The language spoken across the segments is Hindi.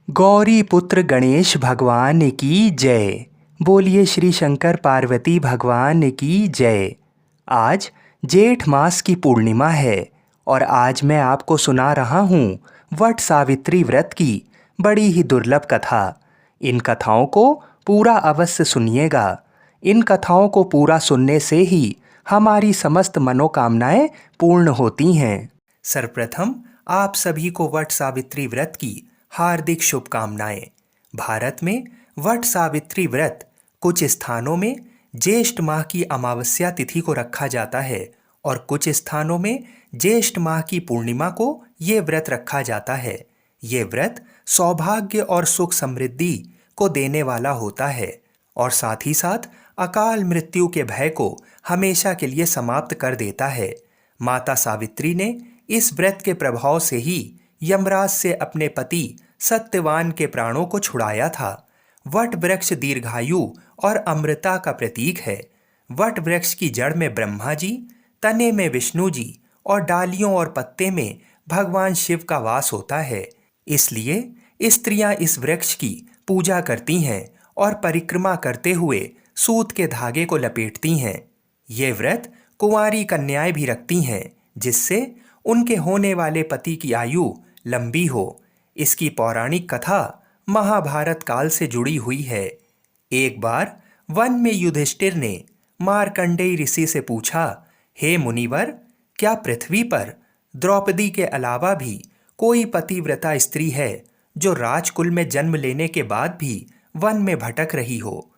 गौरी पुत्र गणेश भगवान की जय। बोलिए श्री शंकर पार्वती भगवान की जय। आज जेठ मास की पूर्णिमा है और आज मैं आपको सुना रहा हूँ वट सावित्री व्रत की बड़ी ही दुर्लभ कथा। इन कथाओं को पूरा अवश्य सुनिएगा। इन कथाओं को पूरा सुनने से ही हमारी समस्त मनोकामनाएं पूर्ण होती हैं। सर्वप्रथम आप सभी को वट सावित्री व्रत की हार्दिक शुभकामनाएं। भारत में वट सावित्री व्रत कुछ स्थानों में ज्येष्ठ माह की अमावस्या तिथि को रखा जाता है और कुछ स्थानों में ज्येष्ठ माह की पूर्णिमा को ये व्रत रखा जाता है। ये व्रत सौभाग्य और सुख समृद्धि को देने वाला होता है और साथ ही साथ अकाल मृत्यु के भय को हमेशा के लिए समाप्त कर देता है। माता सावित्री ने इस व्रत के प्रभाव से ही यमराज से अपने पति सत्यवान के प्राणों को छुड़ाया था। वट वृक्ष दीर्घायु और अमृता का प्रतीक है। वट वृक्ष की जड़ में ब्रह्मा जी, तने में विष्णु जी और डालियों और पत्ते में भगवान शिव का वास होता है। इसलिए स्त्रियां इस वृक्ष की पूजा करती हैं और परिक्रमा करते हुए सूत के धागे को लपेटती हैं। ये व्रत कुंवारी कन्याएं भी रखती हैं, जिससे उनके होने वाले पति की आयु लंबी हो। इसकी पौराणिक कथा महाभारत काल से जुड़ी हुई है। एक बार वन में युधिष्ठिर ने मार्कंडेय ऋषि से पूछा, हे मुनिवर, क्या पृथ्वी पर द्रौपदी के अलावा भी कोई पतिव्रता स्त्री है जो राजकुल में जन्म लेने के बाद भी वन में भटक रही हो?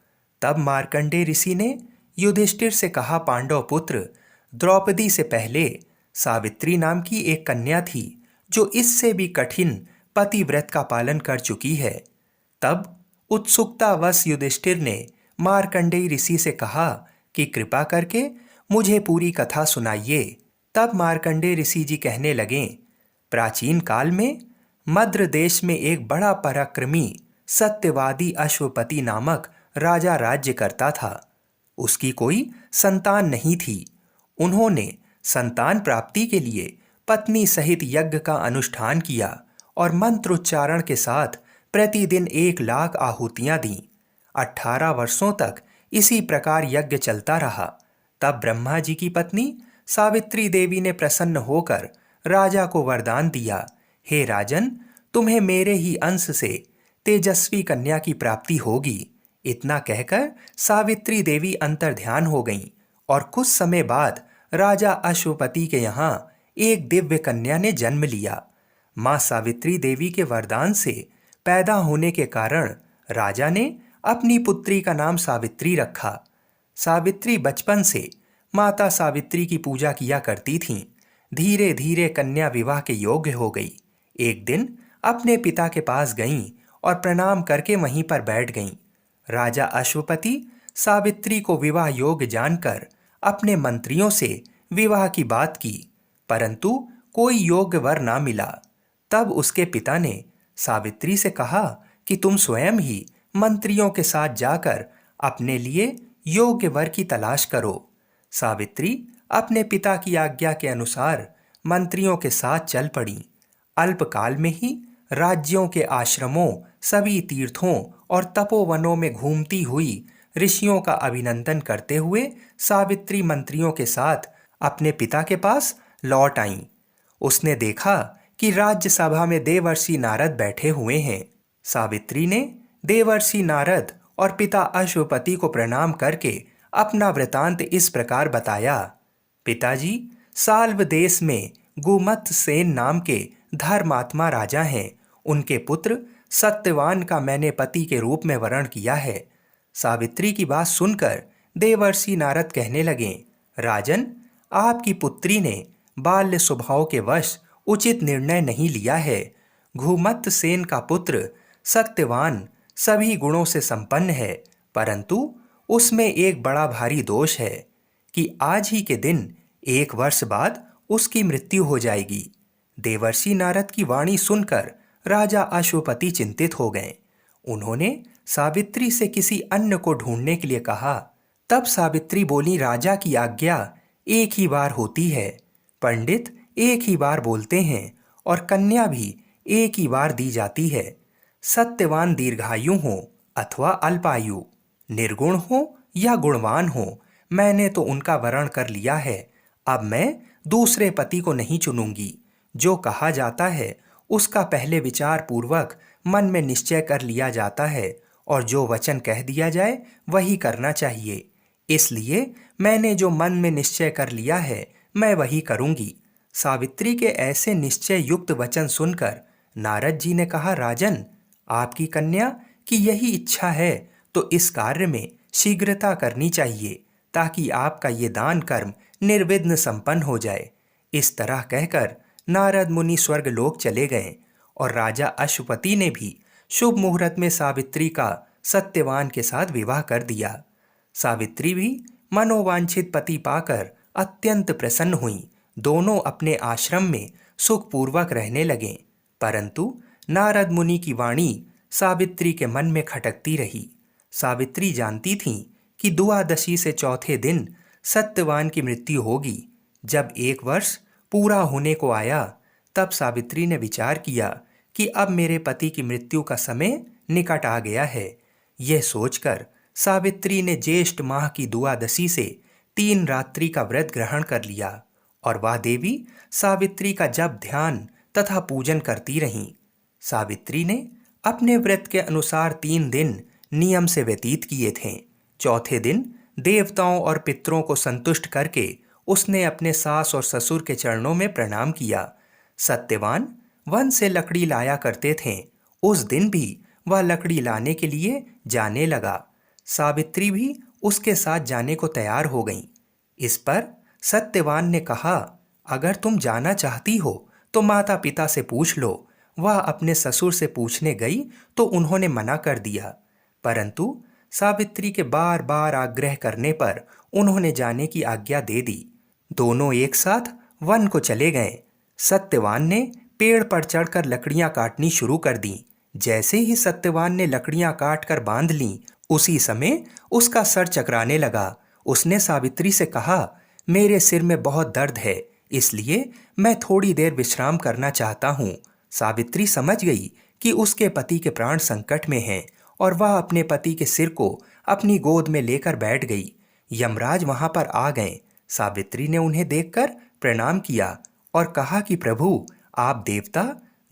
तब मार्कंडेय ऋषि ने युधिष्ठिर से कहा, पांडव पुत्र, द्रौपदी से पहले सावित्री नाम की एक कन्या थी जो इससे भी कठिन पतिव्रत का पालन कर चुकी है। तब उत्सुकतावश युधिष्ठिर ने मार्कंडेय ऋषि से कहा कि कृपा करके मुझे पूरी कथा सुनाइए। तब मार्कंडेय ऋषि जी कहने लगे, प्राचीन काल में मद्र देश में एक बड़ा पराक्रमी सत्यवादी अश्वपति नामक राजा राज्य करता था। उसकी कोई संतान नहीं थी। उन्होंने संतान प्राप्ति के लिए पत्नी सहित यज्ञ का अनुष्ठान किया और मंत्रोच्चारण के साथ प्रतिदिन 1,00,000 आहुतियां दी। 18 वर्षों तक इसी प्रकार यज्ञ चलता रहा। तब ब्रह्मा जी की पत्नी सावित्री देवी ने प्रसन्न होकर राजा को वरदान दिया, हे राजन, तुम्हें मेरे ही अंश से तेजस्वी कन्या की प्राप्ति होगी। इतना कहकर सावित्री देवी अंतर्ध्यान हो गईं और कुछ समय बाद राजा अश्वपति के यहाँ एक दिव्य कन्या ने जन्म लिया। मां सावित्री देवी के वरदान से पैदा होने के कारण राजा ने अपनी पुत्री का नाम सावित्री रखा। सावित्री बचपन से माता सावित्री की पूजा किया करती थीं। धीरे धीरे कन्या विवाह के योग्य हो गई। एक दिन अपने पिता के पास गईं और प्रणाम करके वहीं पर बैठ गईं। राजा अश्वपति सावित्री को विवाह योग्य जानकर अपने मंत्रियों से विवाह की बात की, परंतु कोई योग्य वर ना मिला। तब उसके पिता ने सावित्री से कहा कि तुम स्वयं ही मंत्रियों के साथ जाकर अपने लिए योग्य वर की तलाश करो। सावित्री अपने पिता की आज्ञा के अनुसार मंत्रियों के साथ चल पड़ी। अल्पकाल में ही राज्यों के आश्रमों, सभी तीर्थों और तपोवनों में घूमती हुई ऋषियों का अभिनंदन करते हुए सावित्री मंत्रियों के साथ अपने पिता के पास लौट आईं। उसने देखा कि राज्यसभा में देवर्षि नारद बैठे हुए हैं। सावित्री ने देवर्षि नारद और पिता अश्वपति को प्रणाम करके अपना वृतांत इस प्रकार बताया। पिताजी, साल्व देश में गुमत सेन नाम के धर्मात्मा राजा हैं। उनके पुत्र सत्यवान का मैंने पति के रूप में वरण किया है। सावित्री की बात सुनकर देवर्षि नारद कहने लगे, राजन, आपकी पुत्री ने बाल्य स्वभाव के वश उचित निर्णय नहीं लिया है। घुमत सेन का पुत्र सत्यवान सभी गुणों से संपन्न है, परंतु उसमें एक बड़ा भारी दोष है कि आज ही के दिन 1 वर्ष बाद उसकी मृत्यु हो जाएगी। देवर्षि नारद की वाणी सुनकर राजा अश्वपति चिंतित हो गए। उन्होंने सावित्री से किसी अन्य को ढूंढने के लिए कहा। तब सावित्री बोली, राजा की आज्ञा एक ही बार होती है, पंडित एक ही बार बोलते हैं और कन्या भी एक ही बार दी जाती है। सत्यवान दीर्घायु हो अथवा अल्पायु, निर्गुण हो या गुणवान हो, मैंने तो उनका वरण कर लिया है। अब मैं दूसरे पति को नहीं चुनूंगी। जो कहा जाता है उसका पहले विचार पूर्वक मन में निश्चय कर लिया जाता है, और जो वचन कह दिया जाए वही करना चाहिए। इसलिए मैंने जो मन में निश्चय कर लिया है मैं वही करूंगी। सावित्री के ऐसे निश्चय युक्त वचन सुनकर नारद जी ने कहा, राजन, आपकी कन्या की यही इच्छा है तो इस कार्य में शीघ्रता करनी चाहिए, ताकि आपका ये दान कर्म निर्विघ्न संपन्न हो जाए। इस तरह कहकर नारद मुनि स्वर्गलोक चले गए, और राजा अश्वपति ने भी शुभ मुहूर्त में सावित्री का सत्यवान के साथ विवाह कर दिया। सावित्री भी मनोवांछित पति पाकर अत्यंत प्रसन्न हुई। दोनों अपने आश्रम में सुखपूर्वक रहने लगे। परंतु नारद मुनि की वाणी सावित्री के मन में खटकती रही। सावित्री जानती थीं कि दुआदशी से चौथे दिन सत्यवान की मृत्यु होगी। जब 1 वर्ष पूरा होने को आया, तब सावित्री ने विचार किया कि अब मेरे पति की मृत्यु का समय निकट आ गया है। यह सोचकर सावित्री ने ज्येष्ठ माह की दुआदशी से 3 रात्रि का व्रत ग्रहण कर लिया, और वह देवी सावित्री का जप ध्यान तथा पूजन करती रहीं। सावित्री ने अपने व्रत के अनुसार 3 दिन नियम से व्यतीत किए थे। चौथे दिन देवताओं और पितरों को संतुष्ट करके उसने अपने सास और ससुर के चरणों में प्रणाम किया। सत्यवान वन से लकड़ी लाया करते थे। उस दिन भी वह लकड़ी लाने के लिए जाने लगा। सावित्री भी उसके साथ जाने को तैयार हो गई। इस पर सत्यवान ने कहा, अगर तुम जाना चाहती हो तो माता पिता से पूछ लो। वह अपने ससुर से पूछने गई तो उन्होंने मना कर दिया, परंतु सावित्री के बार बार आग्रह करने पर उन्होंने जाने की आज्ञा दे दी। दोनों एक साथ वन को चले गए। सत्यवान ने पेड़ पर चढ़कर लकड़ियां काटनी शुरू कर दी। जैसे ही सत्यवान ने लकड़ियां काट कर बांध लीं, उसी समय उसका सर चकराने लगा। उसने सावित्री से कहा, मेरे सिर में बहुत दर्द है, इसलिए मैं थोड़ी देर विश्राम करना चाहता हूँ। सावित्री समझ गई कि उसके पति के प्राण संकट में हैं, और वह अपने पति के सिर को अपनी गोद में लेकर बैठ गई। यमराज वहां पर आ गए। सावित्री ने उन्हें देखकर प्रणाम किया और कहा कि प्रभु, आप देवता,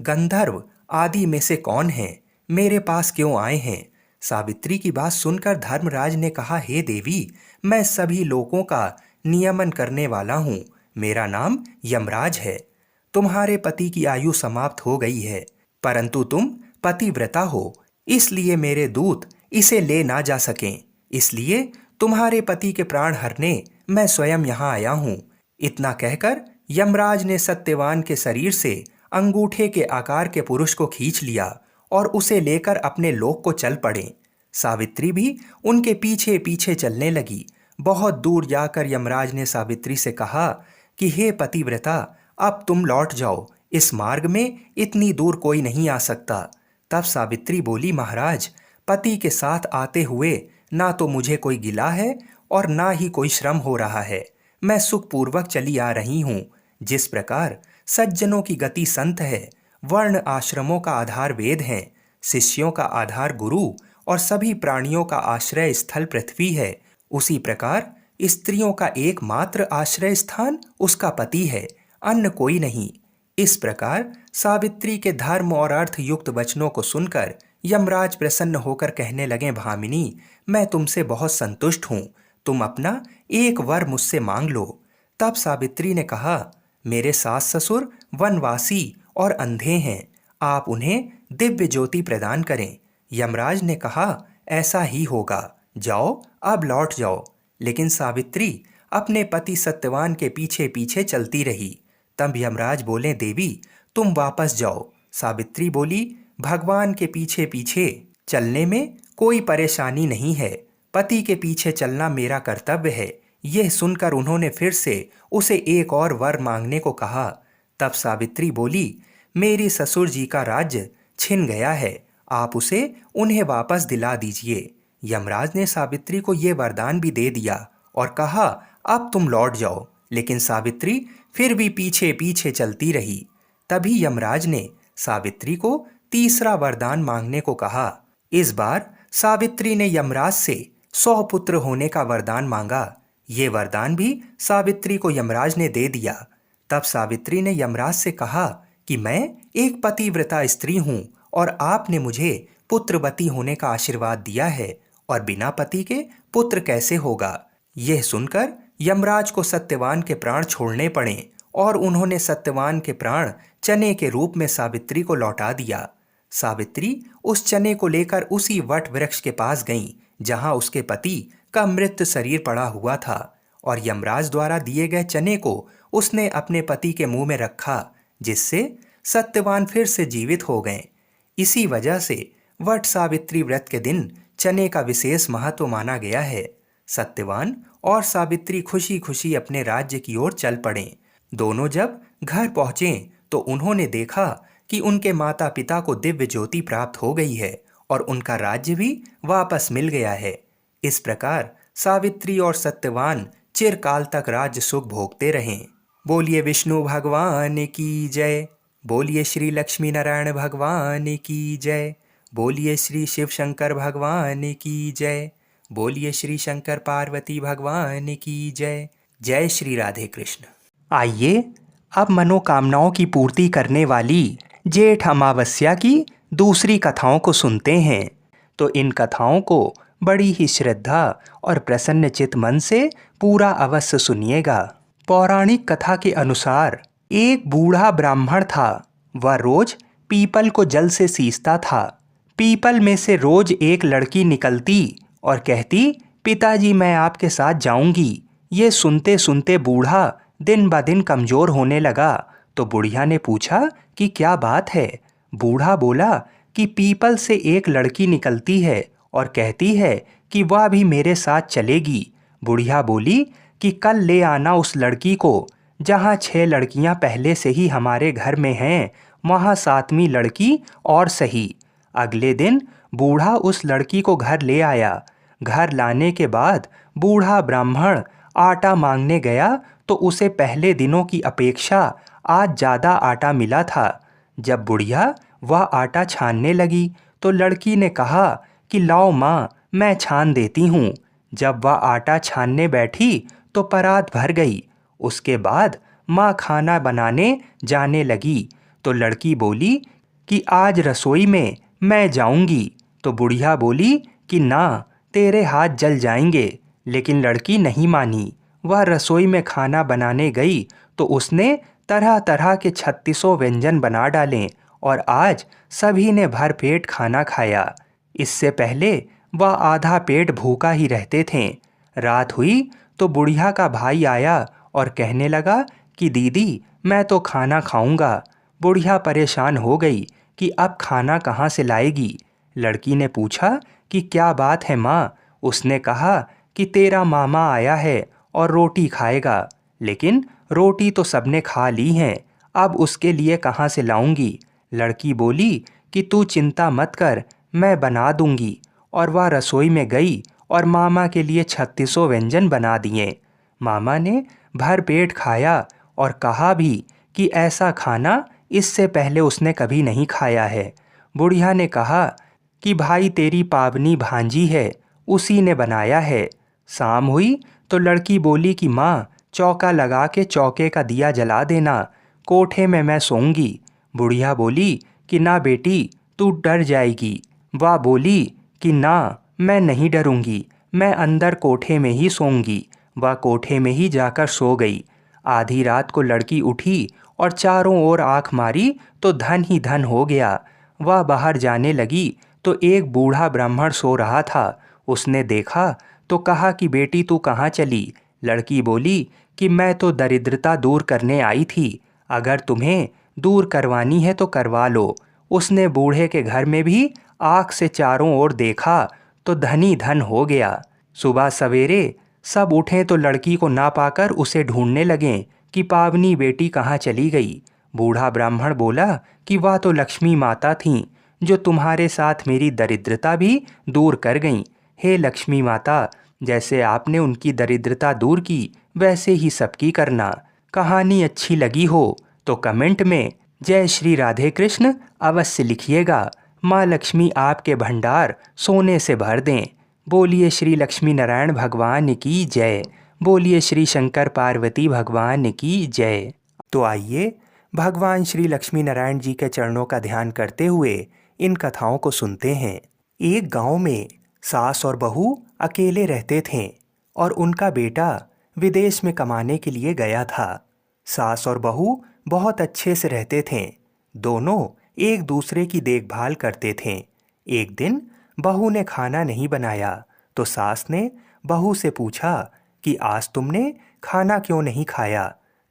गंधर्व आदि में से कौन हैं? मेरे पास क्यों आए हैं? सावित्री की बात सुनकर धर्मराज ने कहा, हे देवी, मैं सभी लोगों का नियमन करने वाला हूँ। मेरा नाम यमराज है। तुम्हारे पति की आयु समाप्त हो गई है, परंतु तुम पतिव्रता हो, इसलिए मेरे दूत इसे ले ना जा सकें। इसलिए तुम्हारे पति के प्राण हरने मैं स्वयं यहाँ आया हूँ। इतना कहकर यमराज ने सत्यवान के शरीर से अंगूठे के आकार के पुरुष को खींच लिया और उसे लेकर अपने लोक को चल पड़े। सावित्री भी उनके पीछे पीछे चलने लगी। बहुत दूर जाकर यमराज ने सावित्री से कहा कि हे पतिव्रता, अब तुम लौट जाओ। इस मार्ग में इतनी दूर कोई नहीं आ सकता। तब सावित्री बोली, महाराज, पति के साथ आते हुए ना तो मुझे कोई गिला है और ना ही कोई श्रम हो रहा है। मैं सुखपूर्वक चली आ रही हूँ। जिस प्रकार सज्जनों की गति संत है, वर्ण आश्रमों का आधार वेद हैं, शिष्यों का आधार गुरु और सभी प्राणियों का आश्रय स्थल पृथ्वी है, उसी प्रकार स्त्रियों का एकमात्र आश्रय स्थान उसका पति है, अन्य कोई नहीं। इस प्रकार सावित्री के धर्म और अर्थ युक्त वचनों को सुनकर यमराज प्रसन्न होकर कहने लगे, भामिनी, मैं तुमसे बहुत संतुष्ट हूँ। तुम अपना एक वर मुझसे मांग लो। तब सावित्री ने कहा, मेरे सास ससुर वनवासी और अंधे हैं, आप उन्हें दिव्य ज्योति प्रदान करें। यमराज ने कहा, ऐसा ही होगा, जाओ, अब लौट जाओ। लेकिन सावित्री अपने पति सत्यवान के पीछे पीछे चलती रही। तब यमराज बोले, देवी, तुम वापस जाओ। सावित्री बोली, भगवान के पीछे पीछे चलने में कोई परेशानी नहीं है, पति के पीछे चलना मेरा कर्तव्य है। यह सुनकर उन्होंने फिर से उसे एक और वर मांगने को कहा। तब सावित्री बोली, मेरी ससुर जी का राज्य छिन गया है, आप उसे उन्हें वापस दिला दीजिए। यमराज ने सावित्री को यह वरदान भी दे दिया और कहा, अब तुम लौट जाओ। लेकिन सावित्री फिर भी पीछे पीछे चलती रही। तभी यमराज ने सावित्री को तीसरा वरदान मांगने को कहा। इस बार सावित्री ने यमराज से 100 पुत्र होने का वरदान मांगा। ये वरदान भी सावित्री को यमराज ने दे दिया। तब सावित्री ने यमराज से कहा कि मैं एक पतिव्रता स्त्री हूं और आपने मुझे पुत्रवती होने का आशीर्वाद दिया है और बिना पति के पुत्र कैसे होगा। यह सुनकर यमराज को सत्यवान के प्राण छोड़ने पड़े और उन्होंने सत्यवान के प्राण चने के रूप में सावित्री को लौटा दिया। सावित्री उस चने को लेकर उसी वट वृक्ष के पास गईं जहां उसके पति का मृत शरीर पड़ा हुआ था और यमराज द्वारा दिए गए चने को उसने अपने पति के मुंह में रखा, जिससे सत्यवान फिर से जीवित हो गए। इसी वजह से वट सावित्री व्रत के दिन चने का विशेष महत्व माना गया है। सत्यवान और सावित्री खुशी खुशी अपने राज्य की ओर चल पड़े। दोनों जब घर पहुंचे तो उन्होंने देखा कि उनके माता पिता को दिव्य ज्योति प्राप्त हो गई है और उनका राज्य भी वापस मिल गया है। इस प्रकार सावित्री और सत्यवान चिरकाल तक राज्य सुख भोगते रहे। बोलिए विष्णु भगवान की जय। बोलिए श्री लक्ष्मी नारायण भगवान की जय। बोलिए श्री शिव शंकर भगवान की जय। बोलिए श्री शंकर पार्वती भगवान की जय। जय श्री राधे कृष्ण। आइए अब मनोकामनाओं की पूर्ति करने वाली जेठ अमावस्या की दूसरी कथाओं को सुनते हैं। तो इन कथाओं को बड़ी ही श्रद्धा और प्रसन्न चित्त मन से पूरा अवश्य सुनिएगा। पौराणिक कथा के अनुसार एक बूढ़ा ब्राह्मण था। वह रोज पीपल को जल से सींचता था। पीपल में से रोज एक लड़की निकलती और कहती, पिताजी मैं आपके साथ जाऊंगी। ये सुनते सुनते बूढ़ा दिन ब दिन कमजोर होने लगा। तो बुढ़िया ने पूछा कि क्या बात है। बूढ़ा बोला कि पीपल से एक लड़की निकलती है और कहती है कि वह भी मेरे साथ चलेगी। बुढ़िया बोली कि कल ले आना उस लड़की को। जहाँ 6 लड़कियाँ पहले से ही हमारे घर में हैं, वहाँ 7वीं लड़की और सही। अगले दिन बूढ़ा उस लड़की को घर ले आया। घर लाने के बाद बूढ़ा ब्राह्मण आटा मांगने गया तो उसे पहले दिनों की अपेक्षा आज ज़्यादा आटा मिला था। जब बुढ़िया वह आटा छानने लगी तो लड़की ने कहा कि लाओ माँ, मैं छान देती हूँ। जब वह आटा छानने बैठी तो परात भर गई। उसके बाद माँ खाना बनाने जाने लगी तो लड़की बोली कि आज रसोई में मैं जाऊंगी। तो बुढ़िया बोली कि ना, तेरे हाथ जल जाएंगे। लेकिन लड़की नहीं मानी। वह रसोई में खाना बनाने गई तो उसने तरह तरह के 36 व्यंजन बना डाले और आज सभी ने भर पेट खाना खाया। इससे पहले वह आधा पेट भूखा ही रहते थे। रात हुई तो बुढ़िया का भाई आया और कहने लगा कि दीदी मैं तो खाना खाऊंगा। बुढ़िया परेशान हो गई कि अब खाना कहाँ से लाएगी। लड़की ने पूछा कि क्या बात है माँ। उसने कहा कि तेरा मामा आया है और रोटी खाएगा, लेकिन रोटी तो सबने खा ली है, अब उसके लिए कहाँ से लाऊंगी। लड़की बोली कि तू चिंता मत कर, मैं बना दूंगी। और वह रसोई में गई और मामा के लिए 36 व्यंजन बना दिए। मामा ने भर पेट खाया और कहा भी कि ऐसा खाना इससे पहले उसने कभी नहीं खाया है। बुढ़िया ने कहा कि भाई तेरी पावनी भांजी है, उसी ने बनाया है। शाम हुई तो लड़की बोली कि माँ, चौका लगा के चौके का दिया जला देना, कोठे में मैं सोऊंगी। बुढ़िया बोली कि ना बेटी, तू डर जाएगी। वह बोली कि ना, मैं नहीं डरूंगी, मैं अंदर कोठे में ही सोऊंगी। वह कोठे में ही जाकर सो गई। आधी रात को लड़की उठी और चारों ओर आंख मारी तो धन ही धन हो गया। वह बाहर जाने लगी तो एक बूढ़ा ब्राह्मण सो रहा था। उसने देखा तो कहा कि बेटी तू कहाँ चली। लड़की बोली कि मैं तो दरिद्रता दूर करने आई थी, अगर तुम्हें दूर करवानी है तो करवा लो। उसने बूढ़े के घर में भी आँख से चारों ओर देखा तो धनी धन हो गया। सुबह सवेरे सब उठे तो लड़की को ना पाकर उसे ढूंढने लगे कि पावनी बेटी कहाँ चली गई। बूढ़ा ब्राह्मण बोला कि वह तो लक्ष्मी माता थीं, जो तुम्हारे साथ मेरी दरिद्रता भी दूर कर गईं। हे लक्ष्मी माता, जैसे आपने उनकी दरिद्रता दूर की, वैसे ही सबकी करना। कहानी अच्छी लगी हो तो कमेंट में जय श्री राधे कृष्ण अवश्य लिखिएगा। माँ लक्ष्मी आपके भंडार सोने से भर दें। बोलिए श्री लक्ष्मी नारायण भगवान की जय। बोलिए श्री शंकर पार्वती भगवान की जय। तो आइए भगवान श्री लक्ष्मी नारायण जी के चरणों का ध्यान करते हुए इन कथाओं को सुनते हैं। एक गांव में सास और बहू अकेले रहते थे और उनका बेटा विदेश में कमाने के लिए गया था। सास और बहू बहुत अच्छे से रहते थे। दोनों एक दूसरे की देखभाल करते थे। एक दिन बहू ने खाना नहीं बनाया तो सास ने बहू से पूछा कि आज तुमने खाना क्यों नहीं खाया।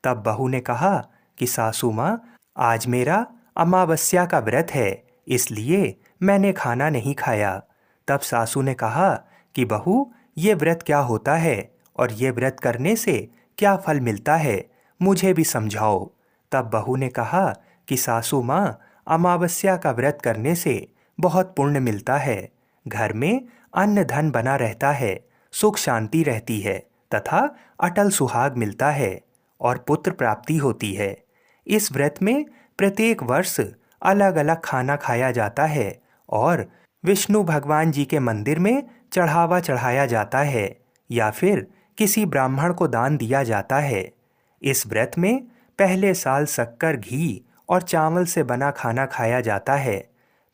तब बहू ने कहा कि सासू माँ, आज मेरा अमावस्या का व्रत है, इसलिए मैंने खाना नहीं खाया। तब सासू ने कहा कि बहू, ये व्रत क्या होता है और ये व्रत करने से क्या फल मिलता है, मुझे भी समझाओ। तब बहू ने कहा कि सासू माँ, अमावस्या का व्रत करने से बहुत पुण्य मिलता है। घर में अन्न धन बना रहता है, सुख शांति रहती है तथा अटल सुहाग मिलता है और पुत्र प्राप्ति होती है। इस व्रत में प्रत्येक वर्ष अलग अलग खाना खाया जाता है और विष्णु भगवान जी के मंदिर में चढ़ावा चढ़ाया जाता है या फिर किसी ब्राह्मण को दान दिया जाता है। इस व्रत में पहले साल शक्कर, घी और चावल से बना खाना खाया जाता है।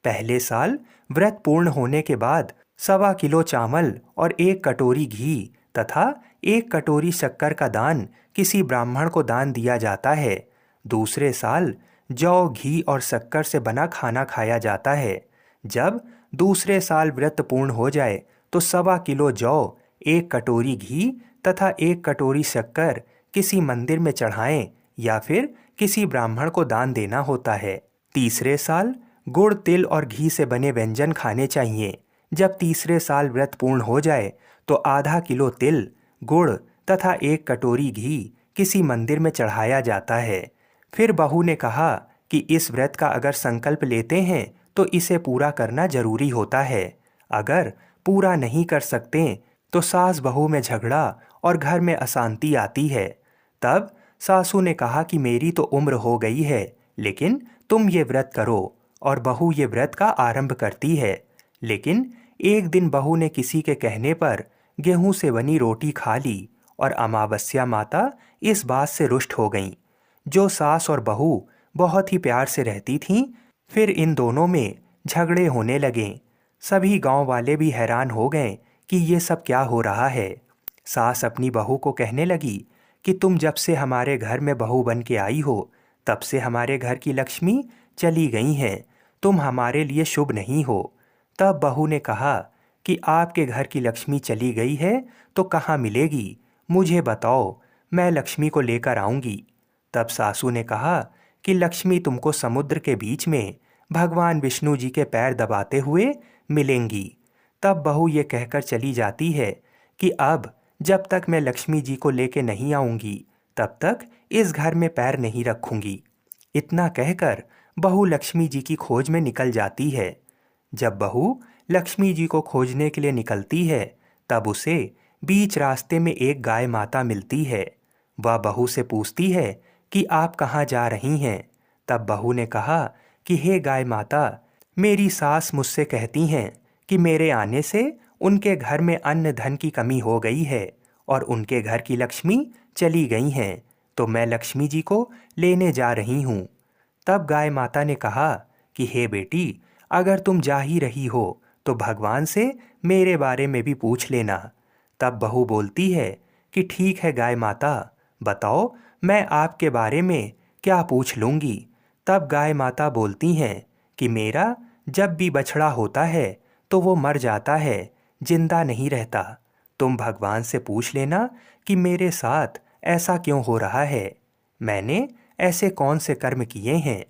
पहले साल व्रत पूर्ण होने के बाद 1.25 किलो चावल और 1 कटोरी घी तथा 1 कटोरी शक्कर का दान किसी ब्राह्मण को दान दिया जाता है। दूसरे साल जौ, घी और शक्कर से बना खाना खाया जाता है। जब दूसरे साल व्रत पूर्ण हो जाए तो 1.25 किलो जौ, 1 कटोरी घी तथा 1 कटोरी शक्कर किसी मंदिर में चढ़ाएं या फिर किसी ब्राह्मण को दान देना होता है। तीसरे साल गुड़, तिल और घी से बने व्यंजन खाने चाहिए। जब तीसरे साल व्रत पूर्ण हो जाए तो आधा किलो तिल, गुड़ तथा 1 कटोरी घी किसी मंदिर में चढ़ाया जाता है। फिर बहू ने कहा कि इस व्रत का अगर संकल्प लेते हैं तो इसे पूरा करना जरूरी होता है। अगर पूरा नहीं कर सकते तो सास बहू में झगड़ा और घर में अशांति आती है। तब सासू ने कहा कि मेरी तो उम्र हो गई है, लेकिन तुम ये व्रत करो, और बहू ये व्रत का आरंभ करती है। लेकिन एक दिन बहू ने किसी के कहने पर गेहूं से बनी रोटी खा ली और अमावस्या माता इस बात से रुष्ट हो गईं। जो सास और बहू बहुत ही प्यार से रहती थीं, फिर इन दोनों में झगड़े होने लगे। सभी गांव वाले भी हैरान हो गए कि ये सब क्या हो रहा है। सास अपनी बहू को कहने लगी कि तुम जब से हमारे घर में बहू बन के आई हो, तब से हमारे घर की लक्ष्मी चली गई हैं। तुम हमारे लिए शुभ नहीं हो। तब बहू ने कहा कि आपके घर की लक्ष्मी चली गई है तो कहाँ मिलेगी, मुझे बताओ, मैं लक्ष्मी को लेकर आऊंगी। तब सासू ने कहा कि लक्ष्मी तुमको समुद्र के बीच में भगवान विष्णु जी के पैर दबाते हुए मिलेंगी। तब बहू ये कहकर चली जाती है कि अब जब तक मैं लक्ष्मी जी को लेके नहीं आऊंगी तब तक इस घर में पैर नहीं रखूंगी। इतना कहकर बहू लक्ष्मी जी की खोज में निकल जाती है। जब बहू लक्ष्मी जी को खोजने के लिए निकलती है तब उसे बीच रास्ते में एक गाय माता मिलती है। वह बहू से पूछती है कि आप कहाँ जा रही हैं। तब बहू ने कहा कि हे गाय माता, मेरी सास मुझसे कहती हैं कि मेरे आने से उनके घर में अन्न धन की कमी हो गई है और उनके घर की लक्ष्मी चली गई हैं, तो मैं लक्ष्मी जी को लेने जा रही हूँ। तब गाय माता ने कहा कि हे बेटी, अगर तुम जा ही रही हो तो भगवान से मेरे बारे में भी पूछ लेना। तब बहू बोलती है कि ठीक है गाय माता, बताओ मैं आपके बारे में क्या पूछ लूँगी। तब गाय माता बोलती हैं कि मेरा जब भी बछड़ा होता है तो वो मर जाता है, जिंदा नहीं रहता। तुम भगवान से पूछ लेना कि मेरे साथ ऐसा क्यों हो रहा है, मैंने ऐसे कौन से कर्म किए हैं।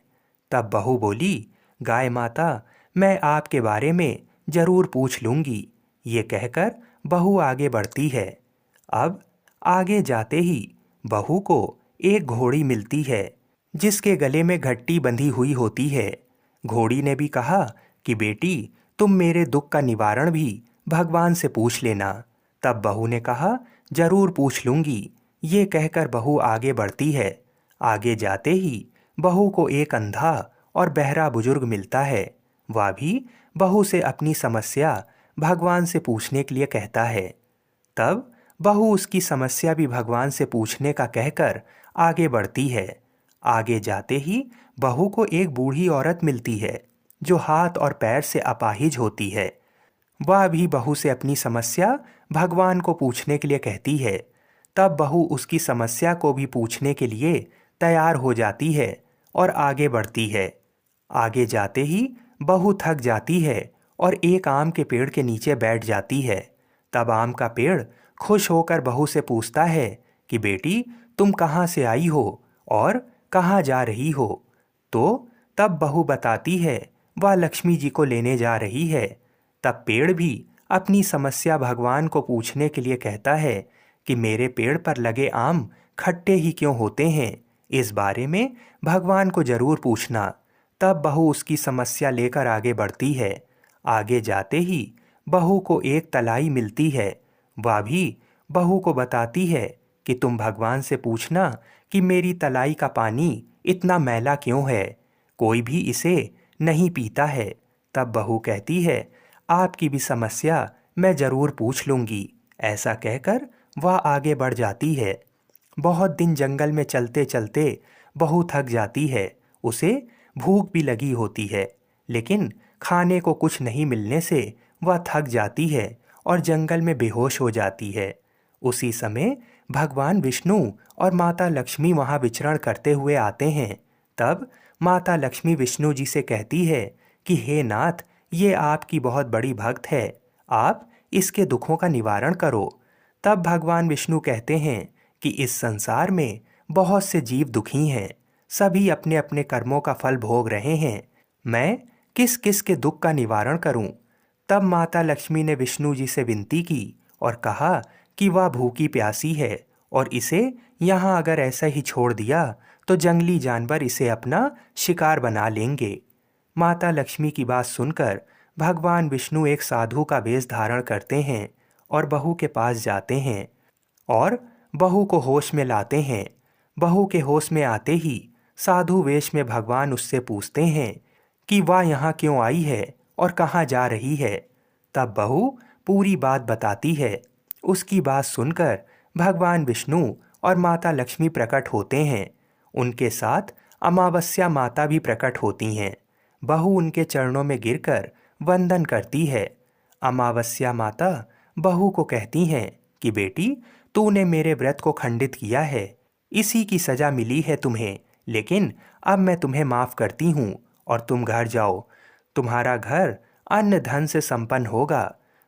तब बहू बोली, गाय माता, मैं आपके बारे में जरूर पूछ लूँगी। ये कहकर बहू आगे बढ़ती है। अब आगे जाते ही बहू को एक घोड़ी मिलती है जिसके गले में घट्टी बंधी हुई होती है। घोड़ी ने भी कहा कि बेटी, तुम मेरे दुख का निवारण भी भगवान से पूछ लेना। तब बहू ने कहा जरूर पूछ लूँगी। ये कहकर बहू आगे बढ़ती है। आगे जाते ही बहू को एक अंधा और बहरा बुजुर्ग मिलता है। वह भी बहू से अपनी समस्या भगवान से पूछने के लिए कहता है। तब बहू उसकी समस्या भी भगवान से पूछने का कहकर आगे बढ़ती है। आगे जाते ही बहू को एक बूढ़ी औरत मिलती है जो हाथ और पैर से अपाहिज होती है। वह भी बहू से अपनी समस्या भगवान को पूछने के लिए कहती है। तब बहू उसकी समस्या को भी पूछने के लिए तैयार हो जाती है और आगे बढ़ती है। आगे जाते ही बहू थक जाती है और एक आम के पेड़ के नीचे बैठ जाती है। तब आम का पेड़ खुश होकर बहू से पूछता है कि बेटी, तुम कहाँ से आई हो और कहाँ जा रही हो? तो तब बहू बताती है वह लक्ष्मी जी को लेने जा रही है। तब पेड़ भी अपनी समस्या भगवान को पूछने के लिए कहता है कि मेरे पेड़ पर लगे आम खट्टे ही क्यों होते हैं, इस बारे में भगवान को जरूर पूछना। तब बहू उसकी समस्या लेकर आगे बढ़ती है। आगे जाते ही बहू को एक तलाई मिलती है। वह भी बहू को बताती है कि तुम भगवान से पूछना कि मेरी तलाई का पानी इतना मैला क्यों है, कोई भी इसे नहीं पीता है। तब बहू कहती है आपकी भी समस्या मैं जरूर पूछ लूंगी। ऐसा कहकर वह आगे बढ़ जाती है। बहुत दिन जंगल में चलते चलते बहू थक जाती है। उसे भूख भी लगी होती है, लेकिन खाने को कुछ नहीं मिलने से वह थक जाती है और जंगल में बेहोश हो जाती है। उसी समय भगवान विष्णु और माता लक्ष्मी वहां विचरण करते हुए आते हैं। तब माता लक्ष्मी विष्णु जी से कहती है कि हे नाथ, ये आपकी बहुत बड़ी भक्त है, आप इसके दुखों का निवारण करो। तब भगवान विष्णु कहते हैं कि इस संसार में बहुत से जीव दुखी हैं, सभी अपने अपने कर्मों का फल भोग रहे हैं, मैं किस किस के दुख का निवारण करूं? तब माता लक्ष्मी ने विष्णु जी से विनती की और कहा कि वह भूखी प्यासी है और इसे यहाँ अगर ऐसा ही छोड़ दिया तो जंगली जानवर इसे अपना शिकार बना लेंगे। माता लक्ष्मी की बात सुनकर भगवान विष्णु एक साधु का वेश धारण करते हैं और बहू के पास जाते हैं और बहू को होश में लाते हैं। बहू के होश में आते ही साधु वेश में भगवान उससे पूछते हैं कि वह यहाँ क्यों आई है और कहाँ जा रही है। तब बहू पूरी बात बताती है। उसकी बात सुनकर भगवान विष्णु और माता लक्ष्मी प्रकट होते हैं। उनके साथ अमावस्या माता भी प्रकट होती हैं। बहू उनके चरणों में गिरकर वंदन करती है। अमावस्या माता बहू को कहती हैं कि बेटी, तूने मेरे व्रत को खंडित किया है, इसी की सजा मिली है तुम्हें, लेकिन अब मैं तुम्हें माफ करती हूँ और तुम घर जाओ। तुम्हारा घर अन्न धन से संपन्न होगा,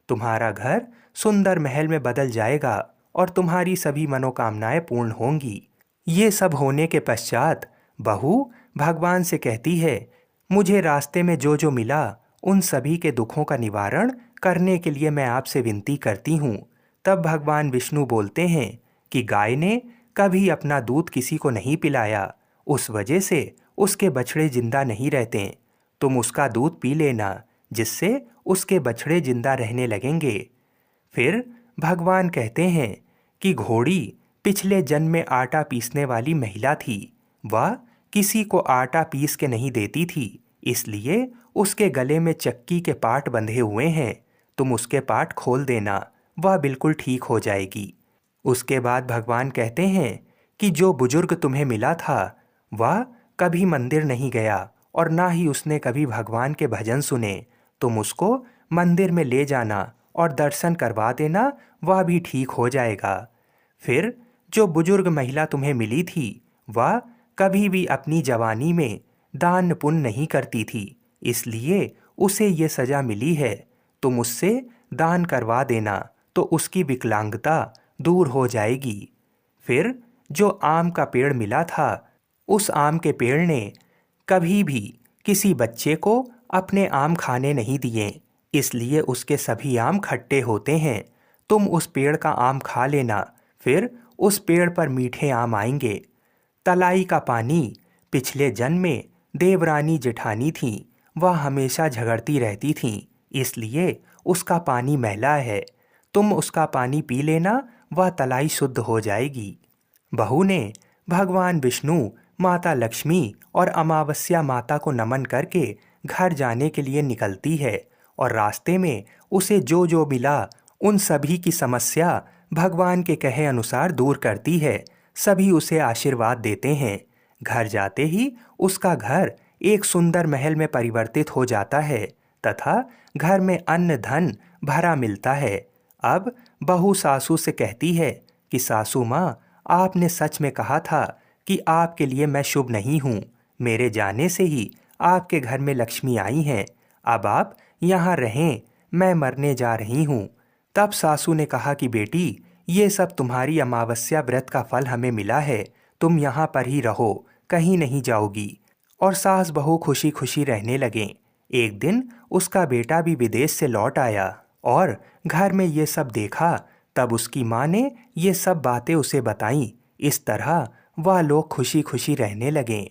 तुम्हारा घर सुंदर महल में बदल जाएगा और तुम्हारी सभी मनोकामनाएं पूर्ण होंगी। ये सब होने के पश्चात बहू भगवान से कहती है, मुझे रास्ते में जो जो मिला उन सभी के दुखों का निवारण करने के लिए मैं आपसे विनती करती हूँ। तब भगवान विष्णु बोलते हैं कि गाय ने कभी अपना दूध किसी को नहीं पिलाया, उस वजह से उसके बछड़े जिंदा नहीं रहते। तुम उसका दूध पी लेना, जिससे उसके बछड़े जिंदा रहने लगेंगे। फिर भगवान कहते हैं कि घोड़ी पिछले जन्म में आटा पीसने वाली महिला थी। वह किसी को आटा पीस के नहीं देती थी, इसलिए उसके गले में चक्की के पाट बंधे हुए हैं। तुम उसके पाट खोल देना, वह बिल्कुल ठीक हो जाएगी। उसके बाद भगवान कहते हैं कि जो बुजुर्ग तुम्हें मिला था वह कभी मंदिर नहीं गया और ना ही उसने कभी भगवान के भजन सुने। तुम उसको मंदिर में ले जाना और दर्शन करवा देना, वह भी ठीक हो जाएगा। फिर जो बुजुर्ग महिला तुम्हें मिली थी वह कभी भी अपनी जवानी में दान पुण्य नहीं करती थी, इसलिए उसे ये सजा मिली है। तुम उससे दान करवा देना तो उसकी विकलांगता दूर हो जाएगी। फिर जो आम का पेड़ मिला था, उस आम के पेड़ ने कभी भी किसी बच्चे को अपने आम खाने नहीं दिए, इसलिए उसके सभी आम खट्टे होते हैं। तुम उस पेड़ का आम खा लेना, फिर उस पेड़ पर मीठे आम आएंगे। तलाई का पानी पिछले जन्म में देवरानी जेठानी थी, वह हमेशा झगड़ती रहती थीं, इसलिए उसका पानी मैला है। तुम उसका पानी पी लेना, वह तलाई शुद्ध हो जाएगी। बहू ने भगवान विष्णु, माता लक्ष्मी और अमावस्या माता को नमन करके घर जाने के लिए निकलती है और रास्ते में उसे जो जो मिला उन सभी की समस्या भगवान के कहे अनुसार दूर करती है। सभी उसे आशीर्वाद देते हैं। घर जाते ही उसका घर एक सुंदर महल में परिवर्तित हो जाता है तथा घर में अन्न धन भरा मिलता है। अब बहू सासू से कहती है कि सासू माँ, आपने सच में कहा था कि आपके लिए मैं शुभ नहीं हूँ। मेरे जाने से ही आपके घर में लक्ष्मी आई हैं। अब आप यहाँ रहें, मैं मरने जा रही हूँ। तब सासू ने कहा कि बेटी, ये सब तुम्हारी अमावस्या व्रत का फल हमें मिला है। तुम यहाँ पर ही रहो, कहीं नहीं जाओगी। और सास बहू खुशी खुशी रहने लगें। एक दिन उसका बेटा भी विदेश से लौट आया और घर में ये सब देखा। तब उसकी माँ ने ये सब बातें उसे बताईं। इस तरह वह लोग खुशी खुशी रहने लगें।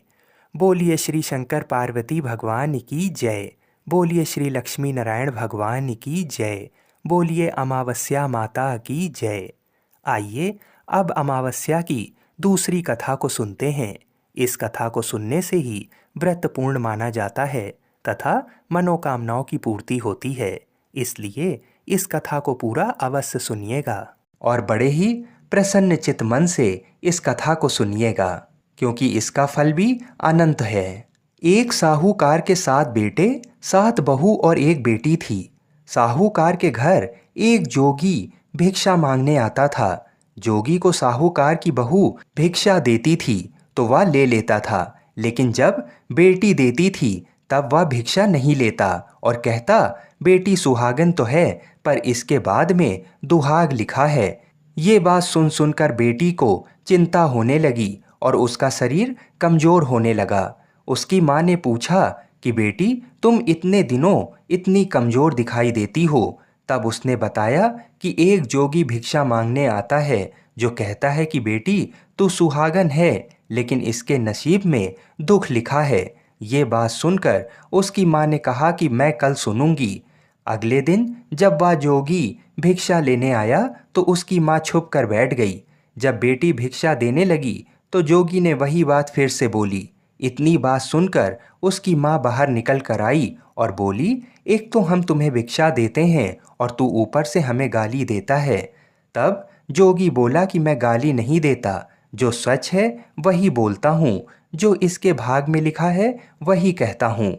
बोलिए श्री शंकर पार्वती भगवान की जय। बोलिए श्री लक्ष्मी नारायण भगवान की जय। बोलिए अमावस्या माता की जय। आइए अब अमावस्या की दूसरी कथा को सुनते हैं। इस कथा को सुनने से ही व्रत पूर्ण माना जाता है तथा मनोकामनाओं की पूर्ति होती है। इसलिए इस कथा को पूरा अवश्य सुनिएगा और बड़े ही प्रसन्न चित्त मन से इस कथा को सुनिएगा, क्योंकि इसका फल भी अनंत है। एक साहूकार के 7 बेटे, 7 बहू और एक बेटी थी। साहूकार के घर एक जोगी भिक्षा मांगने आता था। जोगी को साहूकार की बहू भिक्षा देती थी तो वह ले लेता था, लेकिन जब बेटी देती थी तब वह भिक्षा नहीं लेता और कहता, बेटी सुहागन तो है पर इसके बाद में दुहाग लिखा है। ये बात सुन सुनकर बेटी को चिंता होने लगी और उसका शरीर कमजोर होने लगा। उसकी माँ ने पूछा कि बेटी, तुम इतने दिनों इतनी कमजोर दिखाई देती हो। तब उसने बताया कि एक जोगी भिक्षा मांगने आता है जो कहता है कि बेटी, तू सुहागन है लेकिन इसके नसीब में दुख लिखा है। ये बात सुनकर उसकी माँ ने कहा कि मैं कल सुनूंगी। अगले दिन जब वह जोगी भिक्षा लेने आया तो उसकी माँ छुप कर बैठ गई। जब बेटी भिक्षा देने लगी तो जोगी ने वही बात फिर से बोली। इतनी बात सुनकर उसकी माँ बाहर निकल कर आई और बोली, एक तो हम तुम्हें भिक्षा देते हैं और तू ऊपर से हमें गाली देता है। तब जोगी बोला कि मैं गाली नहीं देता, जो सच है वही बोलता हूँ, जो इसके भाग में लिखा है वही कहता हूँ।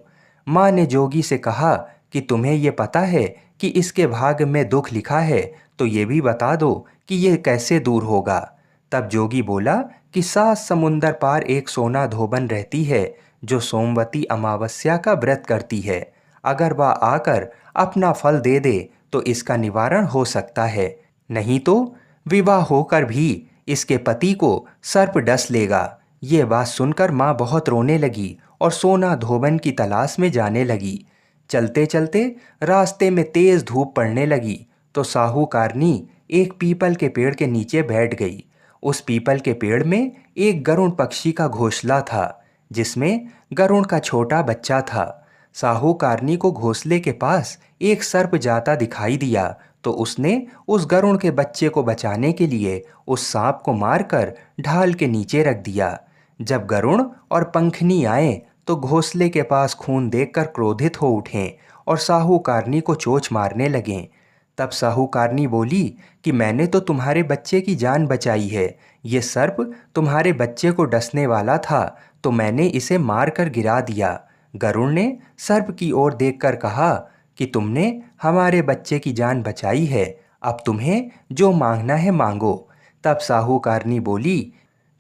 माँ ने जोगी से कहा कि तुम्हें ये पता है कि इसके भाग में दुख लिखा है, तो ये भी बता दो कि ये कैसे दूर होगा। तब जोगी बोला कि 7 समुंदर पार एक सोना धोबन रहती है जो सोमवती अमावस्या का व्रत करती है। अगर वह आकर अपना फल दे दे तो इसका निवारण हो सकता है, नहीं तो विवाह होकर भी इसके पति को सर्प डस लेगा। ये बात सुनकर माँ बहुत रोने लगी और सोना धोबन की तलाश में जाने लगी। चलते चलते रास्ते में तेज धूप पड़ने लगी तो साहूकारनी एक पीपल के पेड़ के नीचे बैठ गई। उस पीपल के पेड़ में एक गरुड़ पक्षी का घोंसला था जिसमें गरुड़ का छोटा बच्चा था। साहूकारनी को घोंसले के पास एक सर्प जाता दिखाई दिया तो उसने उस गरुड़ के बच्चे को बचाने के लिए उस सांप को मारकर ढाल के नीचे रख दिया। जब गरुड़ और पंखनी आए तो घोंसले के पास खून देखकर क्रोधित हो उठे और साहूकारनी को चोंच मारने लगे। तब साहूकारनी बोली कि मैंने तो तुम्हारे बच्चे की जान बचाई है। ये सर्प तुम्हारे बच्चे को डसने वाला था तो मैंने इसे मार कर गिरा दिया। गरुड़ ने सर्प की ओर देखकर कहा कि तुमने हमारे बच्चे की जान बचाई है, अब तुम्हें जो मांगना है मांगो। तब साहूकारनी बोली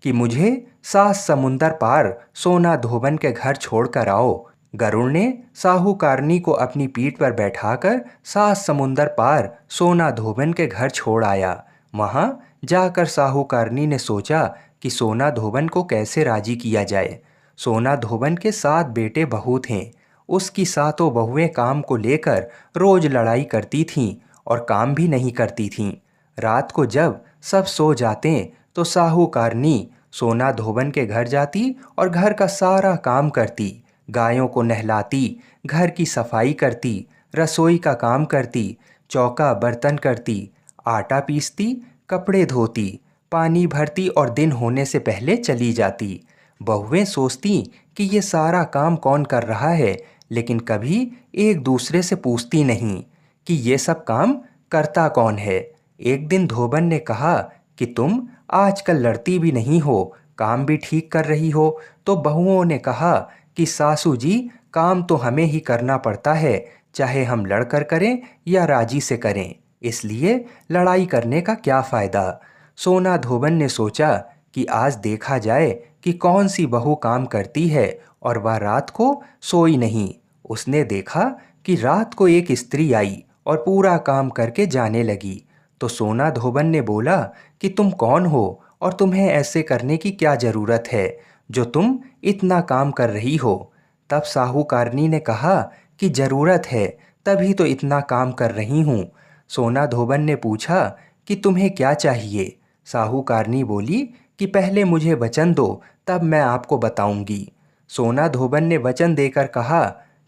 कि मुझे 7 समुंदर पार सोना धोबन के घर छोड़कर आओ। गरुड़ ने साहूकारनी को अपनी पीठ पर बैठाकर 7 समुंदर पार सोना धोबन के घर छोड़ आया। वहां जाकर साहूकारनी ने सोचा कि सोना धोबन को कैसे राजी किया जाए। सोना धोबन के 7 बेटे बहू थे। उसकी 7 बहुएं काम को लेकर रोज लड़ाई करती थीं और काम भी नहीं करती थीं। रात को जब सब सो जाते तो साहूकारनी सोना धोबन के घर जाती और घर का सारा काम करती। गायों को नहलाती, घर की सफाई करती, रसोई का काम करती, चौका बर्तन करती, आटा पीसती, कपड़े धोती, पानी भरती और दिन होने से पहले चली जाती। बहुएं सोचती कि ये सारा काम कौन कर रहा है, लेकिन कभी एक दूसरे से पूछती नहीं कि ये सब काम करता कौन है। एक दिन धोबन ने कहा कि तुम आजकल लड़ती भी नहीं हो, काम भी ठीक कर रही हो। तो बहुओं ने कहा कि सासू जी, काम तो हमें ही करना पड़ता है, चाहे हम लड़ कर करें या राजी से करें, इसलिए लड़ाई करने का क्या फ़ायदा। सोना धोबन ने सोचा कि आज देखा जाए कि कौन सी बहू काम करती है और वह रात को सोई नहीं। उसने देखा कि रात को एक स्त्री आई और पूरा काम करके जाने लगी। तो सोना धोबन ने बोला कि तुम कौन हो और तुम्हें ऐसे करने की क्या ज़रूरत है जो तुम इतना काम कर रही हो। तब साहूकारनी ने कहा कि ज़रूरत है, तभी तो इतना काम कर रही हूँ। सोना धोबन ने पूछा कि तुम्हें क्या चाहिए। साहूकारनी बोली कि पहले मुझे वचन दो, तब मैं आपको बताऊंगी। सोना धोबन ने वचन देकर कहा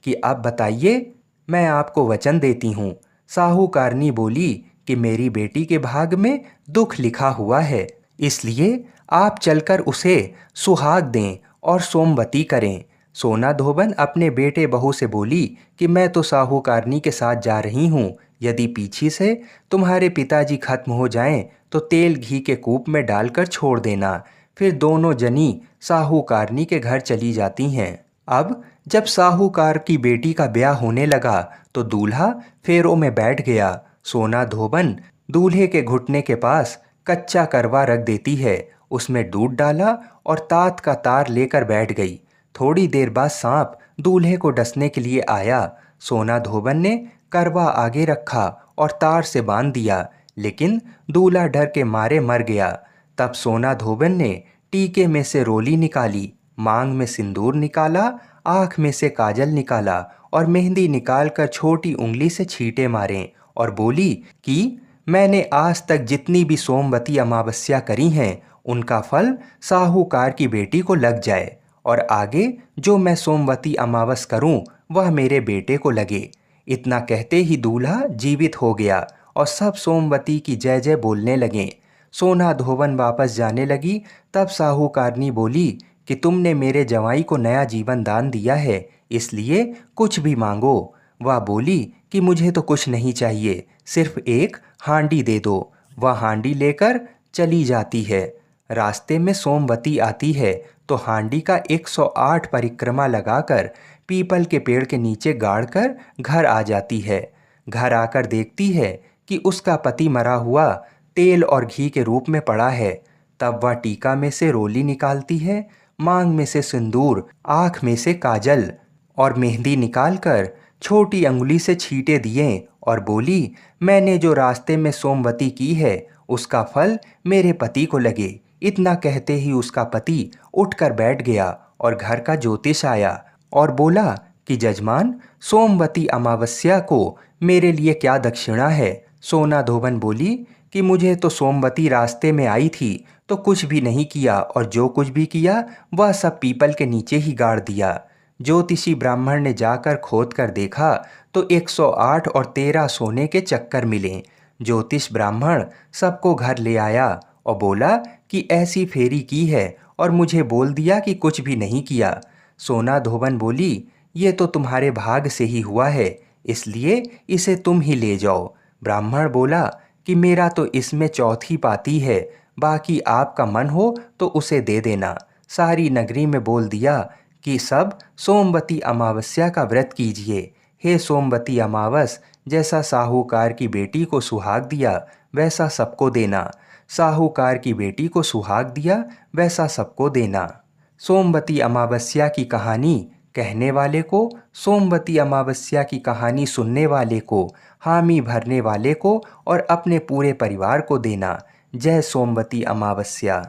कि अब बताइए, मैं आपको वचन देती हूँ। साहूकारनी बोली कि मेरी बेटी के भाग में दुख लिखा हुआ है, इसलिए आप चलकर उसे सुहाग दें और सोमवती करें। सोना धोबन अपने बेटे बहू से बोली कि मैं तो साहूकारनी के साथ जा रही हूँ, यदि पीछे से तुम्हारे पिताजी खत्म हो जाएं तो तेल घी के कूप में डालकर छोड़ देना। फिर दोनों जनी साहूकारनी के घर चली जाती हैं। अब जब साहूकार की बेटी का ब्याह होने लगा तो दूल्हा फेरों में बैठ गया। सोना धोबन दूल्हे के घुटने के पास कच्चा करवा रख देती है, उसमें दूध डाला और तात का तार लेकर बैठ गई। थोड़ी देर बाद सांप दूल्हे को डसने के लिए आया। सोना धोबन ने करवा आगे रखा और तार से बांध दिया, लेकिन दूल्हा डर के मारे मर गया। तब सोना धोबन ने टीके में से रोली निकाली, मांग में सिंदूर निकाला, आँख में से काजल निकाला और मेहंदी निकालकर छोटी उंगली से छींटे मारे और बोली कि मैंने आज तक जितनी भी सोमवती अमावस्या करी हैं, उनका फल साहूकार की बेटी को लग जाए और आगे जो मैं सोमवती अमावस करूं वह मेरे बेटे को लगे। इतना कहते ही दूल्हा जीवित हो गया और सब सोमवती की जय जय बोलने लगे। सोना धोबन वापस जाने लगी, तब साहूकारनी बोली कि तुमने मेरे जवाई को नया जीवन दान दिया है, इसलिए कुछ भी मांगो। वह बोली कि मुझे तो कुछ नहीं चाहिए, सिर्फ एक हांडी दे दो। वह हांडी लेकर चली जाती है। रास्ते में सोमवती आती है तो हांडी का 108 परिक्रमा लगाकर पीपल के पेड़ के नीचे गाड़कर घर आ जाती है। घर आकर देखती है कि उसका पति मरा हुआ तेल और घी के रूप में पड़ा है। तब वह टीका में से रोली निकालती है, मांग में से सिंदूर, आँख में से काजल और मेहंदी निकालकर छोटी अंगुली से छींटे दिए और बोली, मैंने जो रास्ते में सोमवती की है उसका फल मेरे पति को लगे। इतना कहते ही उसका पति उठकर बैठ गया और घर का ज्योतिष आया और बोला कि जजमान, सोमवती अमावस्या को मेरे लिए क्या दक्षिणा है। सोना धोबन बोली कि मुझे तो सोमवती रास्ते में आई थी तो कुछ भी नहीं किया, और जो कुछ भी किया वह सब पीपल के नीचे ही गाड़ दिया। ज्योतिषी ब्राह्मण ने जाकर खोद कर देखा तो 108 और 13 सोने के चक्कर मिले। ज्योतिष ब्राह्मण सबको घर ले आया और बोला कि ऐसी फेरी की है और मुझे बोल दिया कि कुछ भी नहीं किया। सोना धोबन बोली, ये तो तुम्हारे भाग से ही हुआ है, इसलिए इसे तुम ही ले जाओ। ब्राह्मण बोला कि मेरा तो इसमें चौथी पाती है, बाकी आपका मन हो तो उसे दे देना। सारी नगरी में बोल दिया कि सब सोमवती अमावस्या का व्रत कीजिए। हे सोमवती अमावस, जैसा साहूकार की बेटी को सुहाग दिया वैसा सबको देना। साहूकार की बेटी को सुहाग दिया वैसा सबको देना। सोमवती अमावस्या की कहानी कहने वाले को, सोमवती अमावस्या की कहानी सुनने वाले को, हामी भरने वाले को और अपने पूरे परिवार को देना। जय सोमवती अमावस्या।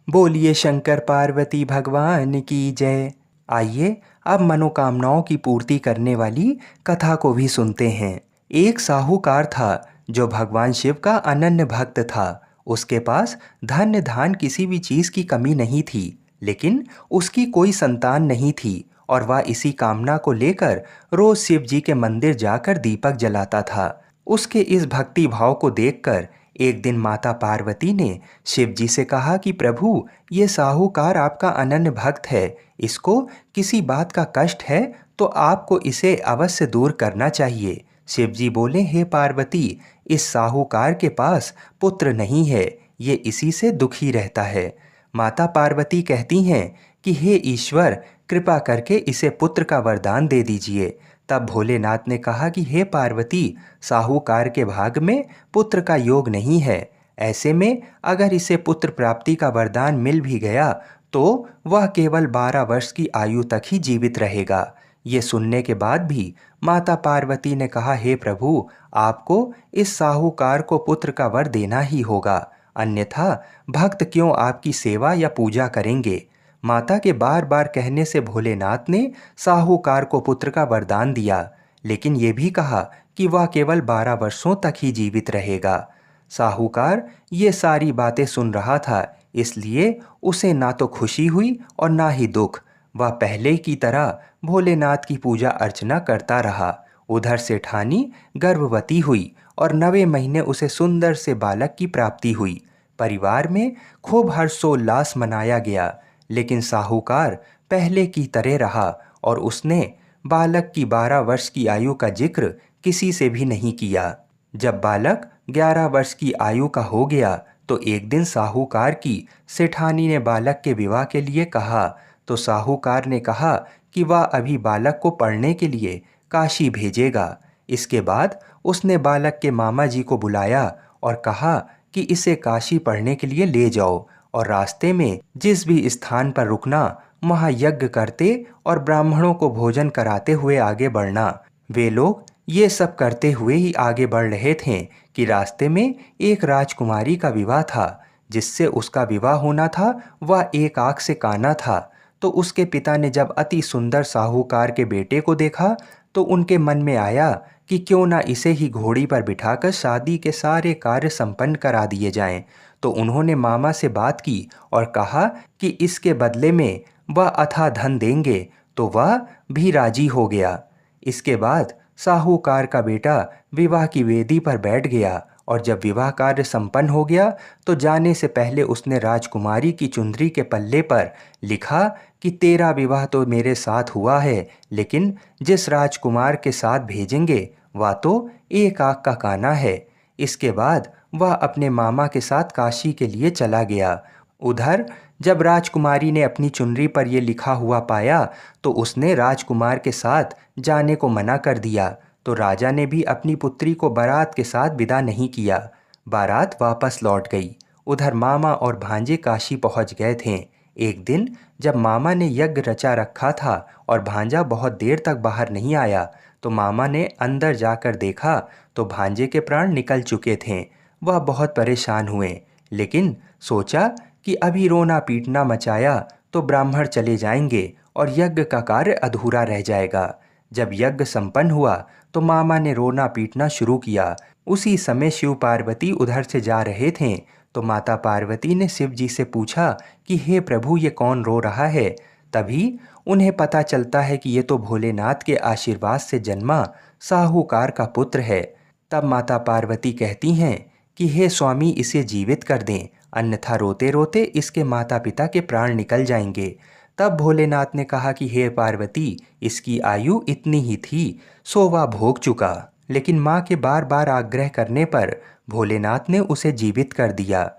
बोलिए शंकर पार्वती भगवान की जय। आइए अब मनोकामनाओं की पूर्ति करने वाली कथा को भी सुनते हैं। एक साहूकार था जो भगवान शिव का अनन्य भक्त था। उसके पास धन धान किसी भी चीज़ की कमी नहीं थी, लेकिन उसकी कोई संतान नहीं थी और वह इसी कामना को लेकर रोज शिव जी के मंदिर जाकर दीपक जलाता था। उसके इस भक्ति भाव को देखकर एक दिन माता पार्वती ने शिव जी से कहा कि प्रभु, ये साहूकार आपका अनन्य भक्त है, इसको किसी बात का कष्ट है तो आपको इसे अवश्य दूर करना चाहिए। शिव जी बोले, हे पार्वती, इस साहूकार के पास पुत्र नहीं है, ये इसी से दुखी रहता है। माता पार्वती कहती हैं कि हे ईश्वर, कृपा करके इसे पुत्र का वरदान दे दीजिए। तब भोलेनाथ ने कहा कि हे पार्वती, साहूकार के भाग में पुत्र का योग नहीं है। ऐसे में अगर इसे पुत्र प्राप्ति का वरदान मिल भी गया तो वह केवल 12 वर्ष की आयु तक ही जीवित रहेगा। ये सुनने के बाद भी माता पार्वती ने कहा, हे प्रभु, आपको इस साहूकार को पुत्र का वर देना ही होगा, अन्यथा भक्त क्यों आपकी सेवा या पूजा करेंगे। माता के बार बार कहने से भोलेनाथ ने साहूकार को पुत्र का वरदान दिया, लेकिन ये भी कहा कि वह केवल 12 वर्षों तक ही जीवित रहेगा। साहूकार ये सारी बातें सुन रहा था, इसलिए उसे ना तो खुशी हुई और ना ही दुख। वह पहले की तरह भोलेनाथ की पूजा अर्चना करता रहा। उधर सेठानी गर्भवती हुई और 9वें महीने उसे सुंदर से बालक की प्राप्ति हुई। परिवार में खूब हर्षोल्लास मनाया गया, लेकिन साहूकार पहले की तरह रहा और उसने बालक की 12 वर्ष की आयु का जिक्र किसी से भी नहीं किया। जब बालक 11 वर्ष की आयु का हो गया तो एक दिन साहूकार की सेठानी ने बालक के विवाह के लिए कहा, तो साहूकार ने कहा कि वह अभी बालक को पढ़ने के लिए काशी भेजेगा। इसके बाद उसने बालक के मामा जी को बुलाया और कहा कि इसे काशी पढ़ने के लिए ले जाओ और रास्ते में जिस भी स्थान पर रुकना वहाँ यज्ञ करते और ब्राह्मणों को भोजन कराते हुए आगे बढ़ना। वे लोग ये सब करते हुए ही आगे बढ़ रहे थे कि रास्ते में एक राजकुमारी का विवाह था। जिससे उसका विवाह होना था वह एक आँख से काना था। तो उसके पिता ने जब अति सुंदर साहूकार के बेटे को देखा तो उनके मन में आया कि क्यों ना इसे ही घोड़ी पर बिठाकर शादी के सारे कार्य संपन्न करा दिए जाएं। तो उन्होंने मामा से बात की और कहा कि इसके बदले में वह अथाह धन देंगे, तो वह भी राजी हो गया। इसके बाद साहूकार का बेटा विवाह की वेदी पर बैठ गया और जब विवाह कार्य संपन्न हो गया तो जाने से पहले उसने राजकुमारी की चुंदरी के पल्ले पर लिखा कि तेरा विवाह तो मेरे साथ हुआ है, लेकिन जिस राजकुमार के साथ भेजेंगे वह तो एक आँख का काना है। इसके बाद वह अपने मामा के साथ काशी के लिए चला गया। उधर जब राजकुमारी ने अपनी चुनरी पर यह लिखा हुआ पाया तो उसने राजकुमार के साथ जाने को मना कर दिया। तो राजा ने भी अपनी पुत्री को बारात के साथ विदा नहीं किया। बारात वापस लौट गई। उधर मामा और भांजे काशी पहुंच गए थे। एक दिन जब मामा ने यज्ञ रचा रखा था और भांजा बहुत देर तक बाहर नहीं आया तो मामा ने अंदर जाकर देखा तो भांजे के प्राण निकल चुके थे। वह बहुत परेशान हुए, लेकिन सोचा कि अभी रोना पीटना मचाया तो ब्राह्मण चले जाएंगे और यज्ञ का कार्य अधूरा रह जाएगा। जब यज्ञ संपन्न हुआ तो मामा ने रोना पीटना शुरू किया। उसी समय शिव पार्वती उधर से जा रहे थे तो माता पार्वती ने शिव जी से पूछा कि हे प्रभु, ये कौन रो रहा है। तभी उन्हें पता चलता है कि ये तो भोलेनाथ के आशीर्वाद से जन्मा साहूकार का पुत्र है। तब माता पार्वती कहती हैं कि हे स्वामी, इसे जीवित कर दें, अन्यथा रोते रोते इसके माता पिता के प्राण निकल जाएंगे। तब भोलेनाथ ने कहा कि हे पार्वती, इसकी आयु इतनी ही थी, सो वह भोग चुका। लेकिन माँ के बार बार आग्रह करने पर भोलेनाथ ने उसे जीवित कर दिया।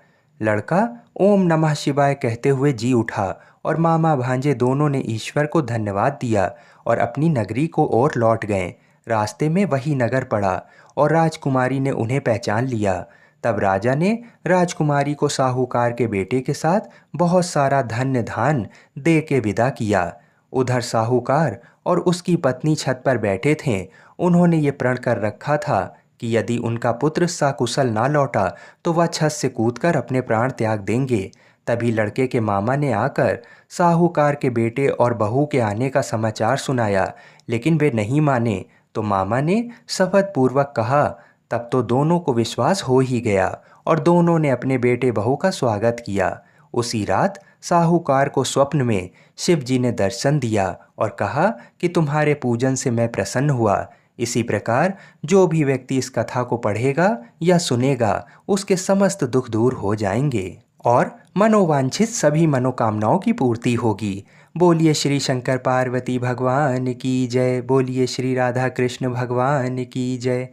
लड़का ओम नमः शिवाय कहते हुए जी उठा और मामा भांजे दोनों ने ईश्वर को धन्यवाद दिया और अपनी नगरी को ओर लौट गए। रास्ते में वही नगर पड़ा और राजकुमारी ने उन्हें पहचान लिया। तब राजा ने राजकुमारी को साहूकार के बेटे के साथ बहुत सारा धन्य धान दे के विदा किया। उधर साहूकार और उसकी पत्नी छत पर बैठे थे। उन्होंने ये प्रण कर रखा था कि यदि उनका पुत्र सकुशल ना लौटा तो वह छत से कूदकर अपने प्राण त्याग देंगे। तभी लड़के के मामा ने आकर साहूकार के बेटे और बहू के आने का समाचार सुनाया, लेकिन वे नहीं माने। तो मामा ने शपथ पूर्वक कहा। तब तो दोनों को विश्वास हो ही गया और दोनों ने अपने बेटे बहू का स्वागत किया। उसी रात साहूकार को स्वप्न में शिव जी ने दर्शन दिया और कहा कि तुम्हारे पूजन से मैं प्रसन्न हुआ, इसी प्रकार जो भी व्यक्ति इस कथा को पढ़ेगा या सुनेगा उसके समस्त दुख दूर हो जाएंगे और मनोवांछित सभी मनोकामनाओं की पूर्ति होगी। बोलिए श्री शंकर पार्वती भगवान की जय। बोलिए श्री राधा कृष्ण भगवान की जय।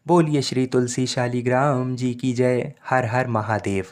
बोलिए श्री तुलसी शालिग्राम जी की जय। हर हर महादेव।